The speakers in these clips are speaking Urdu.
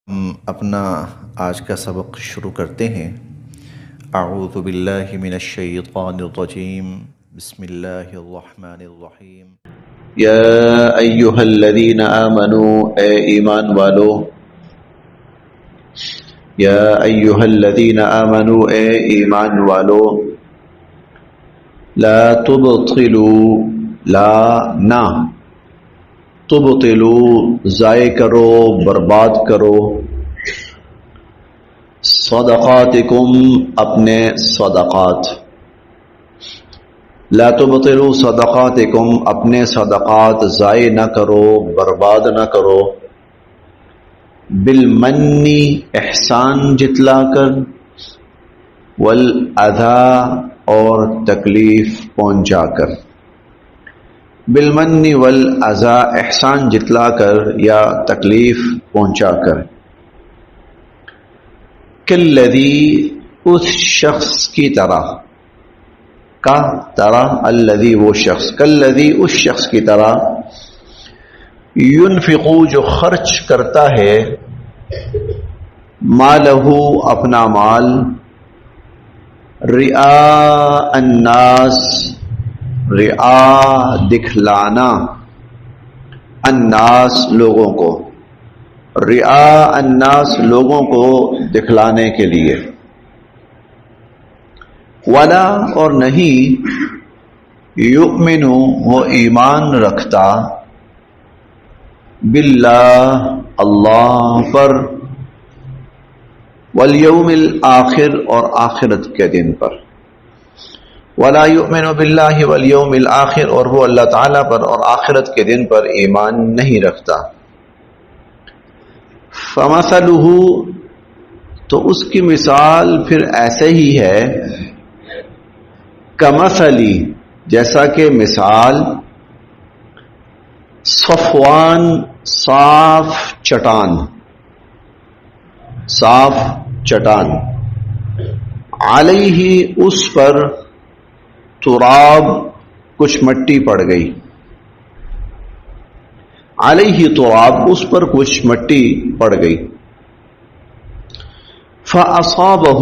ہم اپنا آج کا سبق شروع کرتے ہیں۔ اعوذ باللہ من الشیطان الرجیم، بسم اللہ الرحمن الرحیم۔ یا ایہا الذین آمنوا، اے ایمان والو، یا ایہا الذین آمنوا، اے ایمان والو، لا تبطلوا، لا نہ تبطلوا ضائع کرو، برباد کرو، صدقاتکم اپنے صدقات، لا تبطلوا صدقاتکم اپنے صدقات ضائع نہ کرو، برباد نہ کرو، بالمنی احسان جتلا کر، والاذی اور تکلیف پہنچا کر، بالمنی والاذی احسان جتلا کر یا تکلیف پہنچا کر، کالذی اس شخص کی طرح، کا طرح، الذی وہ شخص، کالذی اس شخص کی طرح، ينفق جو خرچ کرتا ہے، مالہ اپنا مال، رئاء الناس رئاء دکھلانا، الناس لوگوں کو، رئاء الناس لوگوں کو دکھلانے کے لیے، ولا اور نہیں، یؤمن وہ ایمان رکھتا، باللہ اللہ پر، والیوم الآخر اور آخرت کے دن پر، ولا یؤمن باللہ والیوم الآخر اور وہ اللہ تعالیٰ پر اور آخرت کے دن پر ایمان نہیں رکھتا، فمثلہ تو اس کی مثال پھر ایسے ہی ہے، کمثلی جیسا کہ مثال، صفوان صاف چٹان، صاف چٹان، علیہ اس پر، تراب کچھ مٹی پڑ گئی، علیہ تراب اس پر کچھ مٹی پڑ گئی، فاصابہ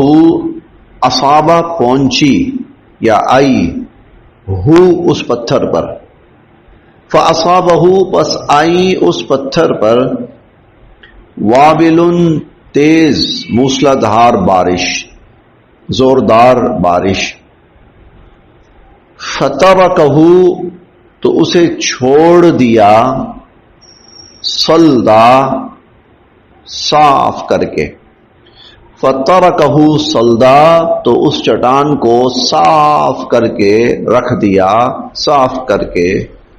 اصابہ پہنچی یا آئی، ہو اس پتھر پر، فاصابہ پس آئی اس پتھر پر، وابل تیز موسلادھار بارش، زوردار بارش، فترکہ تو اسے چھوڑ دیا، صلدا صاف کر کے، فترکہ صلدا تو اس چٹان کو صاف کر کے رکھ دیا، صاف کر کے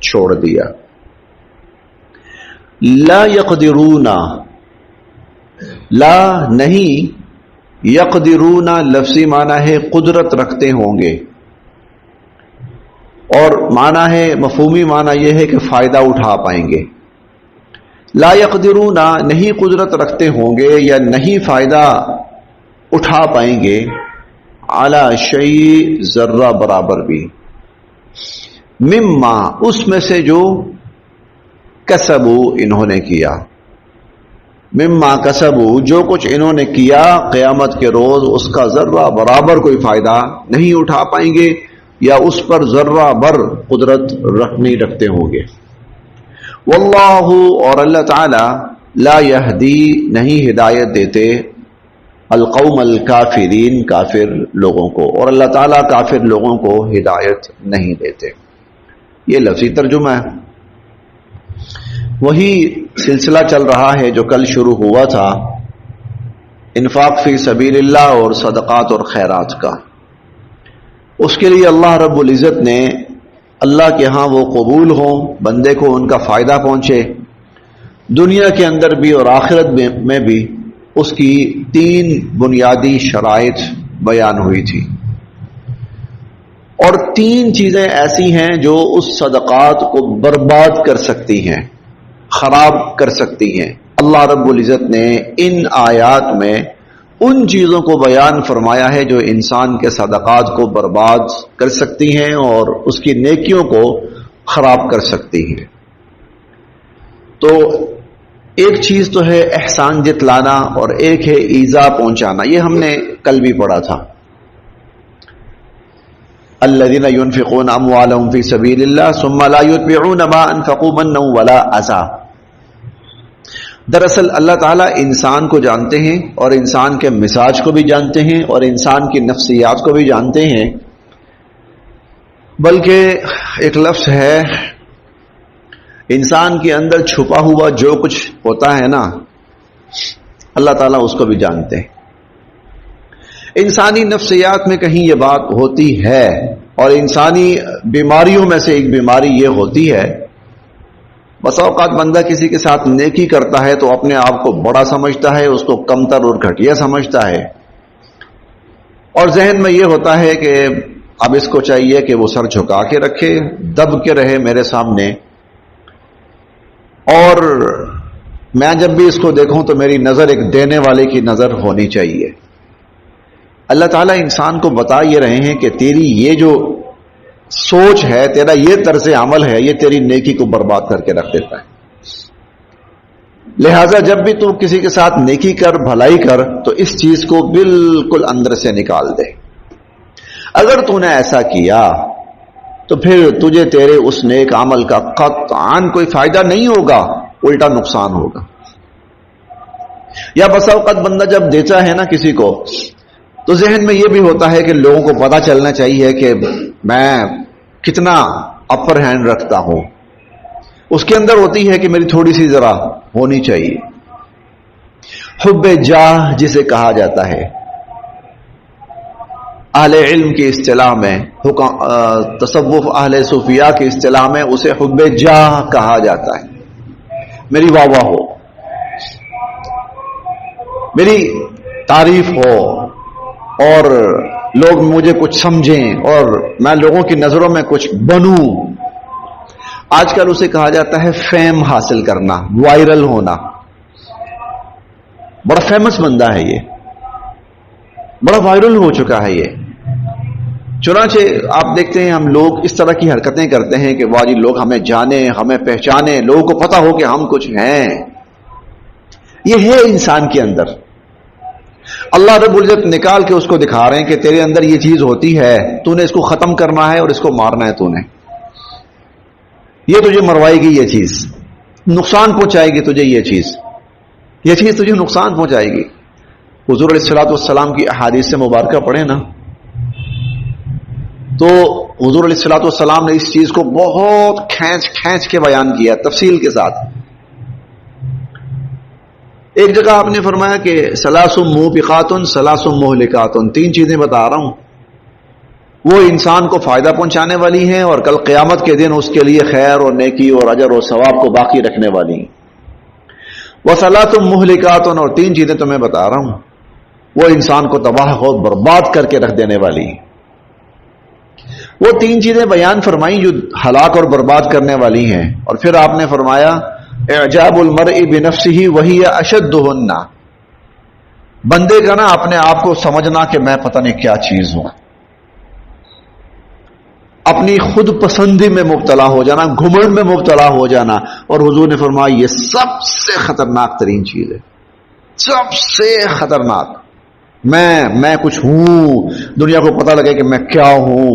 چھوڑ دیا، لا یقدرون لا نہیں، یقدرون لفظی معنی ہے قدرت رکھتے ہوں گے، اور معنی ہے مفہومی معنی یہ ہے کہ فائدہ اٹھا پائیں گے، لا یقدرون نہیں قدرت رکھتے ہوں گے یا نہیں فائدہ اٹھا پائیں گے، علی شیء ذرہ برابر بھی، مما اس میں سے جو، کسبو انہوں نے کیا، مما کسبو جو کچھ انہوں نے کیا، قیامت کے روز اس کا ذرہ برابر کوئی فائدہ نہیں اٹھا پائیں گے یا اس پر ذرہ بر قدرت نہیں رکھتے ہوں گے، واللہ اور اللہ تعالی، لا یہدی نہیں ہدایت دیتے، القوم الکافرین کافر لوگوں کو، اور اللہ تعالیٰ کافر لوگوں کو ہدایت نہیں دیتے۔ یہ لفظی ترجمہ ہے، وہی سلسلہ چل رہا ہے جو کل شروع ہوا تھا، انفاق فی سبیل اللہ اور صدقات اور خیرات کا۔ اس کے لیے اللہ رب العزت نے اللہ کے ہاں وہ قبول ہوں، بندے کو ان کا فائدہ پہنچے، دنیا کے اندر بھی اور آخرت میں بھی، اس کی 3 بنیادی شرائط بیان ہوئی تھی، اور 3 چیزیں ایسی ہیں جو اس صدقات کو برباد کر سکتی ہیں، خراب کر سکتی ہیں۔ اللہ رب العزت نے ان آیات میں ان چیزوں کو بیان فرمایا ہے جو انسان کے صدقات کو برباد کر سکتی ہیں اور اس کی نیکیوں کو خراب کر سکتی ہیں۔ تو ایک چیز تو ہے احسان جتلانا اور ایک ہے ایذا پہنچانا. یہ ہم نے کل بھی پڑھا تھا. الذين ينفقون اموالهم في سبيل الله ثم لا يتبعون ما انفقوا منا ولا اذى. دراصل اللہ تعالیٰ انسان کو جانتے ہیں اور انسان کے مزاج کو بھی جانتے ہیں اور انسان کی نفسیات کو بھی جانتے ہیں. بلکہ ایک لفظ ہے انسان کے اندر چھپا ہوا جو کچھ ہوتا ہے نا, اللہ تعالیٰ اس کو بھی جانتے ہیں. انسانی نفسیات میں کہیں یہ بات ہوتی ہے, اور انسانی بیماریوں میں سے ایک بیماری یہ ہوتی ہے, بس اوقات بندہ کسی کے ساتھ نیکی کرتا ہے تو اپنے آپ کو بڑا سمجھتا ہے, اس کو کمتر اور گھٹیا سمجھتا ہے, اور ذہن میں یہ ہوتا ہے کہ اب اس کو چاہیے کہ وہ سر جھکا کے رکھے, دب کے رہے میرے سامنے, اور میں جب بھی اس کو دیکھوں تو میری نظر ایک دینے والے کی نظر ہونی چاہیے. اللہ تعالیٰ انسان کو بتا یہ رہے ہیں کہ تیری یہ جو سوچ ہے, تیرا یہ طرز عمل ہے, یہ تیری نیکی کو برباد کر کے رکھ دیتا ہے. لہذا جب بھی تو کسی کے ساتھ نیکی کر, بھلائی کر, تو اس چیز کو بالکل اندر سے نکال دے. اگر تو نے ایسا کیا تو پھر تجھے تیرے اس نیک عمل کا قطعاً کوئی فائدہ نہیں ہوگا, الٹا نقصان ہوگا. یا بس اوقات بندہ جب دیتا ہے نا کسی کو, تو ذہن میں یہ بھی ہوتا ہے کہ لوگوں کو پتا چلنا چاہیے کہ میں کتنا اپر ہینڈ رکھتا ہوں. اس کے اندر ہوتی ہے کہ میری تھوڑی سی ذرا ہونی چاہیے. حب جاہ جسے کہا جاتا ہے اہل علم کی اصطلاح میں, تصوف اہل صوفیاء کی اصطلاح میں اسے حب جاہ کہا جاتا ہے. میری واہ واہ ہو, میری تعریف ہو, اور لوگ مجھے کچھ سمجھیں, اور میں لوگوں کی نظروں میں کچھ بنوں. آج کل اسے کہا جاتا ہے فیم حاصل کرنا, وائرل ہونا. بڑا فیمس بندہ ہے یہ, بڑا وائرل ہو چکا ہے یہ. چنانچہ آپ دیکھتے ہیں ہم لوگ اس طرح کی حرکتیں کرتے ہیں کہ واہ جی لوگ ہمیں جانیں, ہمیں پہچانیں, لوگوں کو پتا ہو کہ ہم کچھ ہیں. یہ ہے انسان کے اندر. اللہ رب العزت نکال کے اس کو دکھا رہے ہیں کہ تیرے اندر یہ چیز ہوتی ہے, تو نے اس کو ختم کرنا ہے اور اس کو مارنا ہے. تو نے یہ تجھے مروائے گی, یہ چیز نقصان پہنچائے گی تجھے, یہ چیز تجھے نقصان پہنچائے گی. حضور علیہ الصلوۃ والسلام کی احادیث مبارکہ پڑھیں نا, تو حضور علیہ الصلوۃ والسلام نے اس چیز کو بہت کھینچ کے بیان کیا تفصیل کے ساتھ. ایک جگہ آپ نے فرمایا کہ ثلاث موبقات ثلاث مہلکات, 3 چیزیں بتا رہا ہوں, وہ انسان کو فائدہ پہنچانے والی ہیں اور کل قیامت کے دن اس کے لیے خیر اور نیکی اور اجر اور ثواب کو باقی رکھنے والی ہیں. وہ ثلاث مہلکات, اور 3 چیزیں تمہیں بتا رہا ہوں, وہ انسان کو تباہ اور برباد کر کے رکھ دینے والی ہیں. وہ 3 چیزیں بیان فرمائی جو ہلاک اور برباد کرنے والی ہیں, اور پھر آپ نے فرمایا اعجاب المرء بنفسه وهي اشدهن, بندے کا نا اپنے آپ کو سمجھنا کہ میں پتہ نہیں کیا چیز ہوں, اپنی خود پسندی میں مبتلا ہو جانا, گھمنڈ میں مبتلا ہو جانا. اور حضور نے فرمایا یہ سب سے خطرناک ترین چیز ہے, سب سے خطرناک. میں کچھ ہوں, دنیا کو پتہ لگے کہ میں کیا ہوں,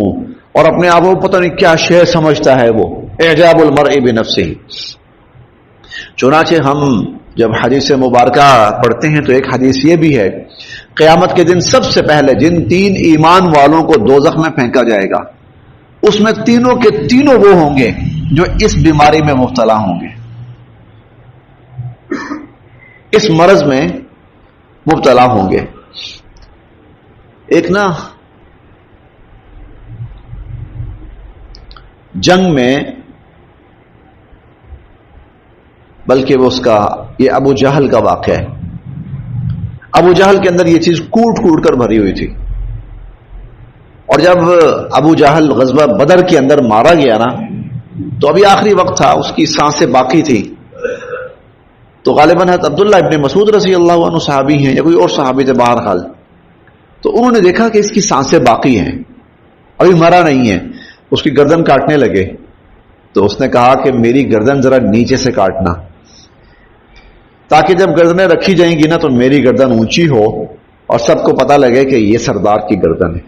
اور اپنے آپ کو پتہ نہیں کیا شے سمجھتا ہے. وہ اعجاب المرء بنفسه. چنانچہ ہم جب حدیث مبارکہ پڑھتے ہیں تو ایک حدیث یہ بھی ہے, قیامت کے دن سب سے پہلے جن 3 ایمان والوں کو دوزخ میں پھینکا جائے گا, اس میں تینوں کے تینوں وہ ہوں گے جو اس بیماری میں مبتلا ہوں گے, اس مرض میں مبتلا ہوں گے. ایک نا جنگ میں, بلکہ وہ اس کا یہ ابو جہل کا واقعہ ہے. ابو جہل کے اندر یہ چیز کوٹ کر بھری ہوئی تھی, اور جب ابو جہل غزوہ بدر کے اندر مارا گیا نا, تو ابھی آخری وقت تھا, اس کی سانسیں باقی تھی. تو غالباً حضرت عبداللہ ابن مسعود رضی اللہ عنہ صحابی ہیں یا کوئی اور صحابی تھے بہرحال, تو انہوں نے دیکھا کہ اس کی سانسیں باقی ہیں, ابھی مرا نہیں ہے. اس کی گردن کاٹنے لگے, تو اس نے کہا کہ میری گردن ذرا نیچے سے کاٹنا. تاکہ جب گردنیں رکھی جائیں گی نا تو میری گردن اونچی ہو اور سب کو پتا لگے کہ یہ سردار کی گردن ہے.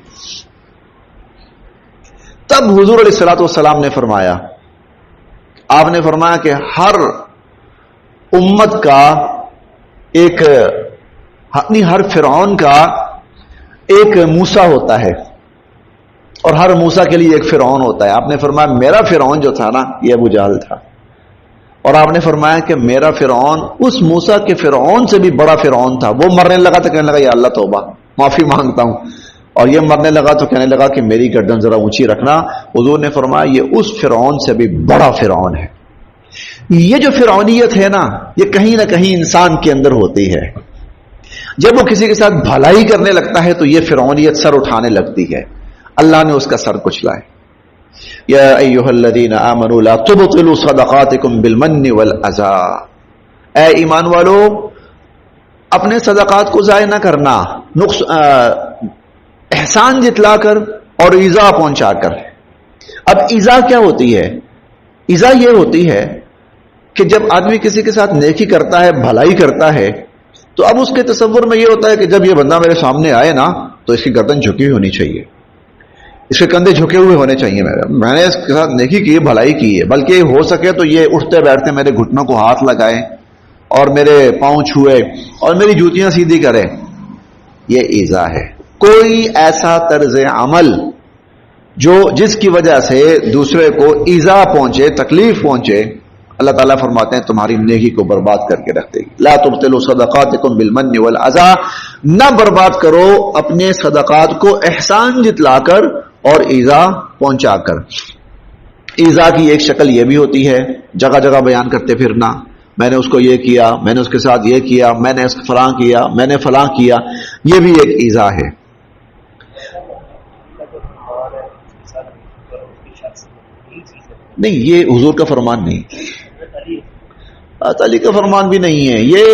تب حضور علیہ الصلوۃ والسلام نے فرمایا، آپ نے فرمایا کہ ہر امت کا ایک ہر فرعون کا ایک موسیٰ ہوتا ہے اور ہر موسیٰ کے لیے ایک فرعون ہوتا ہے. آپ نے فرمایا میرا فرعون جو تھا نا یہ ابو جہل تھا، اور آپ نے فرمایا کہ میرا فرعون اس موسیٰ کے فرعون سے بھی بڑا فرعون تھا. وہ مرنے لگا تو کہنے لگا یا اللہ توبہ معافی مانگتا ہوں، اور یہ مرنے لگا تو کہنے لگا کہ میری گردن ذرا اونچی رکھنا. حضور نے فرمایا یہ اس فرعون سے بھی بڑا فرعون ہے. یہ جو فرعونیت ہے نا یہ کہیں نہ کہیں انسان کے اندر ہوتی ہے. جب وہ کسی کے ساتھ بھلائی کرنے لگتا ہے تو یہ فرعونیت سر اٹھانے لگتی ہے. اللہ نے اس کا سر کچلا ہے. یا ایھا الذین آمنوا لا تبطلوا صدقاتکم بالمن والاذی، اے ایمان والو اپنے صدقات کو ضائع نہ کرنا احسان جتلا کر اور ایذا پہنچا کر. اب ایذا کیا ہوتی ہے؟ ایذا یہ ہوتی ہے کہ جب آدمی کسی کے ساتھ نیکی کرتا ہے، بھلائی کرتا ہے، تو اب اس کے تصور میں یہ ہوتا ہے کہ جب یہ بندہ میرے سامنے آئے نا تو اس کی گردن جھکی ہوئی ہونی چاہیے، اس کے کندھے جھکے ہوئے ہونے چاہیے. میں نے اس کے ساتھ نیکی کی ہے، بھلائی کی ہے، بلکہ ہو سکے تو یہ اٹھتے بیٹھتے میرے گھٹنوں کو ہاتھ لگائے اور میرے پاؤں چھوئے اور میری جوتیاں سیدھی کرے. یہ ایذا ہے. کوئی ایسا طرز عمل جس کی وجہ سے دوسرے کو ایذا پہنچے، تکلیف پہنچے، اللہ تعالیٰ فرماتے ہیں تمہاری نیکی کو برباد کر کے رکھ دے گی. لا تبطلوا صدقاتکم بالمن والاذی، نہ برباد کرو اپنے صدقات کو احسان جتلا کر اور ایذا پہنچا کر. ایذا کی ایک شکل یہ بھی ہوتی ہے جگہ جگہ بیان کرتے پھرنا، میں نے اس کو یہ کیا، میں نے اس کے ساتھ یہ کیا، میں نے اس کو فلاں کیا، میں نے فلاں کیا، یہ بھی ایک ایذا ہے. نہیں، یہ حضور کا فرمان نہیں، علی کا فرمان بھی نہیں ہے، یہ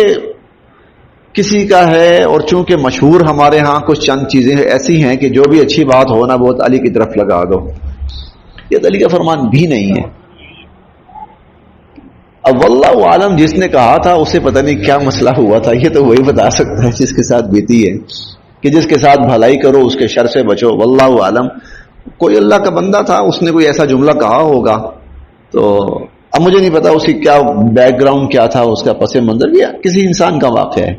کسی کا ہے. اور چونکہ مشہور ہمارے ہاں کچھ چند چیزیں ایسی ہیں کہ جو بھی اچھی بات ہو نا بہت علی کی طرف لگا دو، یہ علی کا فرمان بھی نہیں ہے. اب واللہ عالم جس نے کہا تھا اسے پتہ نہیں کیا مسئلہ ہوا تھا، یہ تو وہی بتا سکتا ہے جس کے ساتھ بیتی ہے کہ جس کے ساتھ بھلائی کرو اس کے شر سے بچو. واللہ عالم، کوئی اللہ کا بندہ تھا، اس نے کوئی ایسا جملہ کہا ہوگا. تو اب مجھے نہیں پتا اس کی کیا بیک گراؤنڈ کیا تھا، اس کا پس منظر، یا کسی انسان کا واقعہ ہے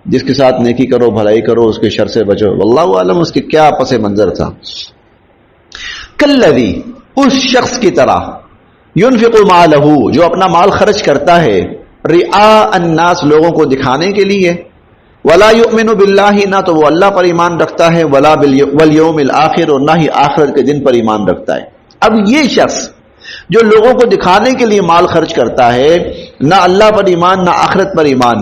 جس کے ساتھ نیکی کرو، بھلائی کرو، اس کے شر سے بچو. واللہ عالم اس کی کیا پس منظر تھا. کالذی، اس شخص کی طرح، ينفق مالہ، جو اپنا مال خرچ کرتا ہے، رعاء الناس، لوگوں کو دکھانے کے لیے، ولا یؤمن باللہ، نہ تو وہ اللہ پر ایمان رکھتا ہے، ولا والیوم الآخر، اور نہ ہی آخرت کے دن پر ایمان رکھتا ہے. اب یہ شخص جو لوگوں کو دکھانے کے لیے مال خرچ کرتا ہے، نہ اللہ پر ایمان نہ آخرت پر ایمان،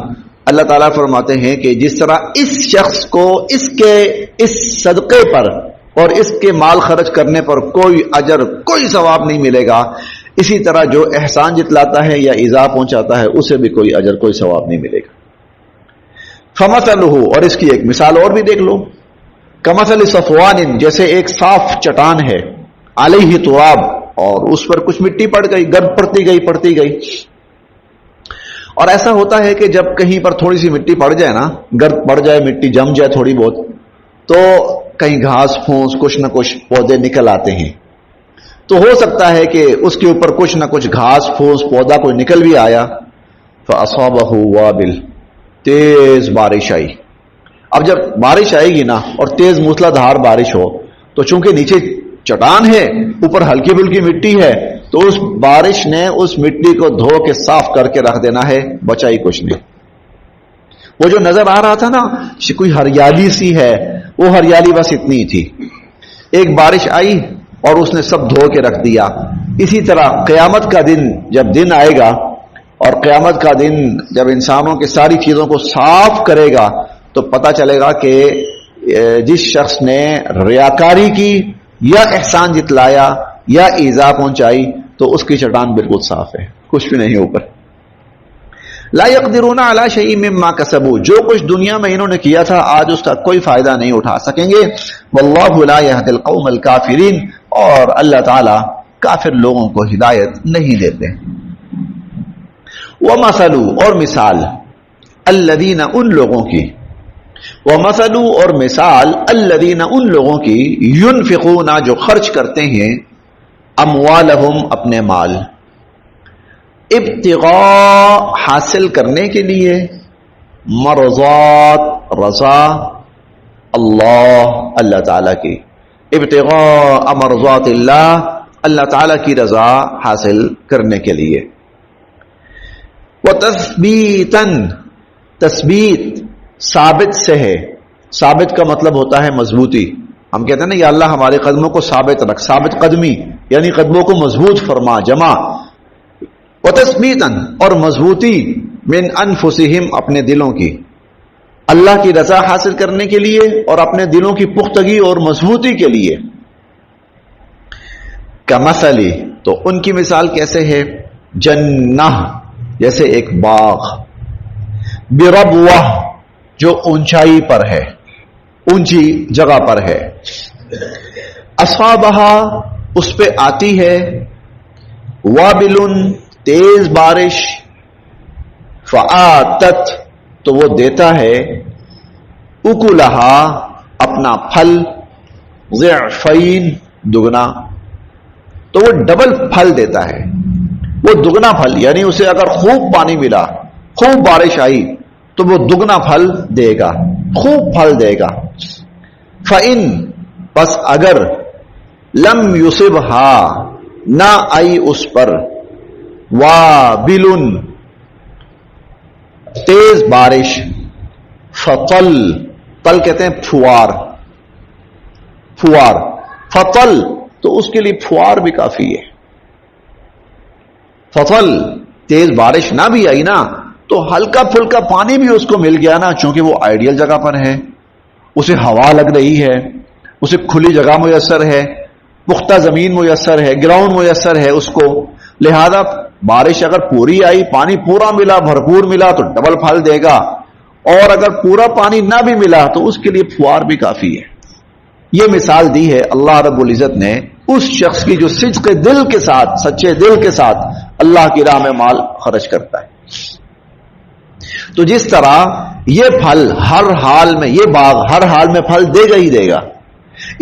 اللہ تعالیٰ فرماتے ہیں کہ جس طرح اس شخص کو اس صدقے پر اور اس کے مال خرچ کرنے پر کوئی اجر، کوئی ثواب نہیں ملے گا، اسی طرح جو احسان جتلاتا ہے یا ایذا پہنچاتا ہے اسے بھی کوئی اجر، کوئی ثواب نہیں ملے گا. فمثلہ، اور اس کی ایک مثال اور بھی دیکھ لو، کمثل صفوان، جیسے ایک صاف چٹان ہے، علیہ تراب، اور اس پر کچھ مٹی پڑ گئی، گرد پڑتی گئی. اور ایسا ہوتا ہے کہ جب کہیں پر تھوڑی سی مٹی پڑ جائے نا، گرد پڑ جائے، مٹی جم جائے تھوڑی بہت، تو کہیں گھاس پھونس کچھ نہ کچھ پودے نکل آتے ہیں. تو ہو سکتا ہے کہ اس کے اوپر کچھ نہ کچھ گھاس پھونس پودا کوئی نکل بھی آیا. فاصابہ وابل، تیز بارش آئی. اب جب بارش آئے گی نا اور تیز موسلا دھار بارش ہو تو چونکہ نیچے چٹان ہے، اوپر ہلکی پھلکی مٹی ہے، تو اس بارش نے اس مٹی کو دھو کے صاف کر کے رکھ دینا ہے، بچائی کچھ نہیں. وہ جو نظر آ رہا تھا نا کوئی ہریالی سی ہے، وہ ہریالی بس اتنی تھی. ایک بارش آئی اور اس نے سب دھو کے رکھ دیا. اسی طرح قیامت کا دن جب دن آئے گا، اور قیامت کا دن جب انسانوں کی ساری چیزوں کو صاف کرے گا، تو پتہ چلے گا کہ جس شخص نے ریاکاری کی یا احسان جتلایا یا ایذا پہنچائی تو اس کی چٹان بالکل صاف ہے، کچھ بھی نہیں اوپر. لا يقدرون على شيء مما كسبوا، جو کچھ دنیا میں انہوں نے کیا تھا آج اس کا کوئی فائدہ نہیں اٹھا سکیں گے. واللہ لا يهدي القوم الكافرين، اور اللہ تعالی کافر لوگوں کو ہدایت نہیں دیتے. ومثل، اور مثال، الذین ان لوگوں کی، ومثل اور مثال الذین ان لوگوں کی ينفقون جو خرچ کرتے ہیں اموالہم اپنے مال، ابتغاء حاصل کرنے کے لیے، مرضات رضا اللہ تعالی کی، ابتغاء مرضات اللہ تعالی کی رضا حاصل کرنے کے لیے، وتثبیتا تثبیت ثابت سے ہے، ثابت کا مطلب ہوتا ہے مضبوطی، ہم کہتے ہیں نا یا اللہ ہمارے قدموں کو ثابت رکھ، ثابت قدمی یعنی قدموں کو مضبوط فرما، جمع، وتثبیتا اور مضبوطی من انفسہم اپنے دلوں کی، اللہ کی رضا حاصل کرنے کے لیے اور اپنے دلوں کی پختگی اور مضبوطی کے لیے، کمثل تو ان کی مثال کیسے ہے، جنہ جیسے ایک باغ، بربوہ جو اونچائی پر ہے، اونچی جگہ پر ہے، اصابہا اس پہ آتی ہے، وابل تیز بارش، فآتت تو وہ دیتا ہے، اکلہا اپنا پھل، ضعفین دگنا، تو وہ ڈبل پھل دیتا ہے، وہ دگنا پھل، یعنی اسے اگر خوب پانی ملا، خوب بارش آئی تو وہ دگنا پھل دے گا، خوب پھل دے گا، فَإِن پس اگر لم یصبها نہ آئی اس پر، وابل تیز بارش، فطل تل کہتے ہیں پھوار، پھوار، فطل تو اس کے لیے پھوار بھی کافی ہے، فطل تیز بارش نہ بھی آئی نا تو ہلکا پھلکا پانی بھی اس کو مل گیا نا، چونکہ وہ آئیڈیل جگہ پر ہے، اسے ہوا لگ رہی ہے، اسے کھلی جگہ میسر ہے، پختہ زمین میسر ہے، گراؤنڈ میسر ہے اس کو، لہذا بارش اگر پوری آئی، پانی پورا ملا، بھرپور ملا تو ڈبل پھل دے گا، اور اگر پورا پانی نہ بھی ملا تو اس کے لیے پھوار بھی کافی ہے۔ یہ مثال دی ہے اللہ رب العزت نے اس شخص کی جو صدق دل کے ساتھ، سچے دل کے ساتھ اللہ کی راہ میں مال خرچ کرتا ہے۔ تو جس طرح یہ پھل ہر حال میں، یہ باغ ہر حال میں پھل دے گا ہی دے گا،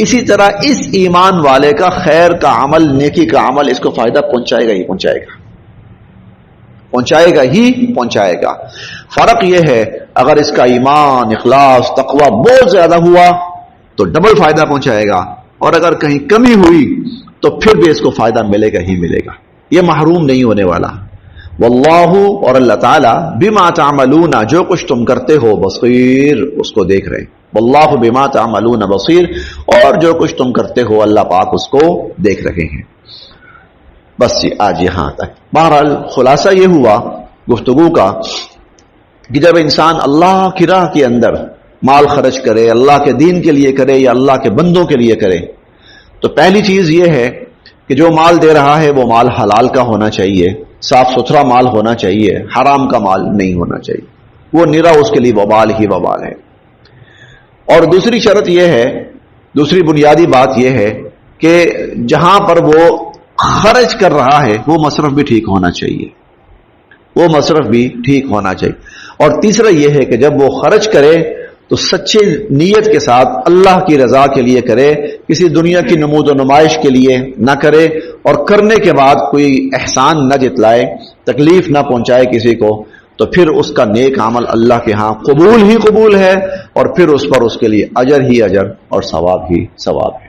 اسی طرح اس ایمان والے کا خیر کا عمل، نیکی کا عمل اس کو فائدہ پہنچائے گا ہی پہنچائے گا، پہنچائے گا ہی پہنچائے گا۔ فرق یہ ہے اگر اس کا ایمان، اخلاص، تقوی بہت زیادہ ہوا تو ڈبل فائدہ پہنچائے گا، اور اگر کہیں کمی ہوئی تو پھر بھی اس کو فائدہ ملے گا ہی ملے گا، یہ محروم نہیں ہونے والا۔ واللہ اور اللہ تعالی بما تعملون جو کچھ تم کرتے ہو بصیر اس کو دیکھ رہے، واللہ بما تعملون بصیر اور جو کچھ تم کرتے ہو اللہ پاک اس کو دیکھ رہے ہیں۔ بس آج یہاں تک۔ بہرحال خلاصہ یہ ہوا گفتگو کا کہ جب انسان اللہ کی راہ کے اندر مال خرچ کرے، اللہ کے دین کے لیے کرے یا اللہ کے بندوں کے لیے کرے، تو پہلی چیز یہ ہے کہ جو مال دے رہا ہے وہ مال حلال کا ہونا چاہیے، صاف ستھرا مال ہونا چاہیے، حرام کا مال نہیں ہونا چاہیے، وہ نرا اس کے لیے وبال ہی وبال ہے۔ اور دوسری شرط یہ ہے، دوسری بنیادی بات یہ ہے کہ جہاں پر وہ خرچ کر رہا ہے وہ مصرف بھی ٹھیک ہونا چاہیے، وہ مصرف بھی ٹھیک ہونا چاہیے۔ اور تیسرا یہ ہے کہ جب وہ خرچ کرے تو سچے نیت کے ساتھ اللہ کی رضا کے لیے کرے، کسی دنیا کی نمود و نمائش کے لیے نہ کرے، اور کرنے کے بعد کوئی احسان نہ جتلائے، تکلیف نہ پہنچائے کسی کو، تو پھر اس کا نیک عمل اللہ کے ہاں قبول ہی قبول ہے، اور پھر اس پر اس کے لیے اجر ہی اجر اور ثواب ہی ثواب ہے۔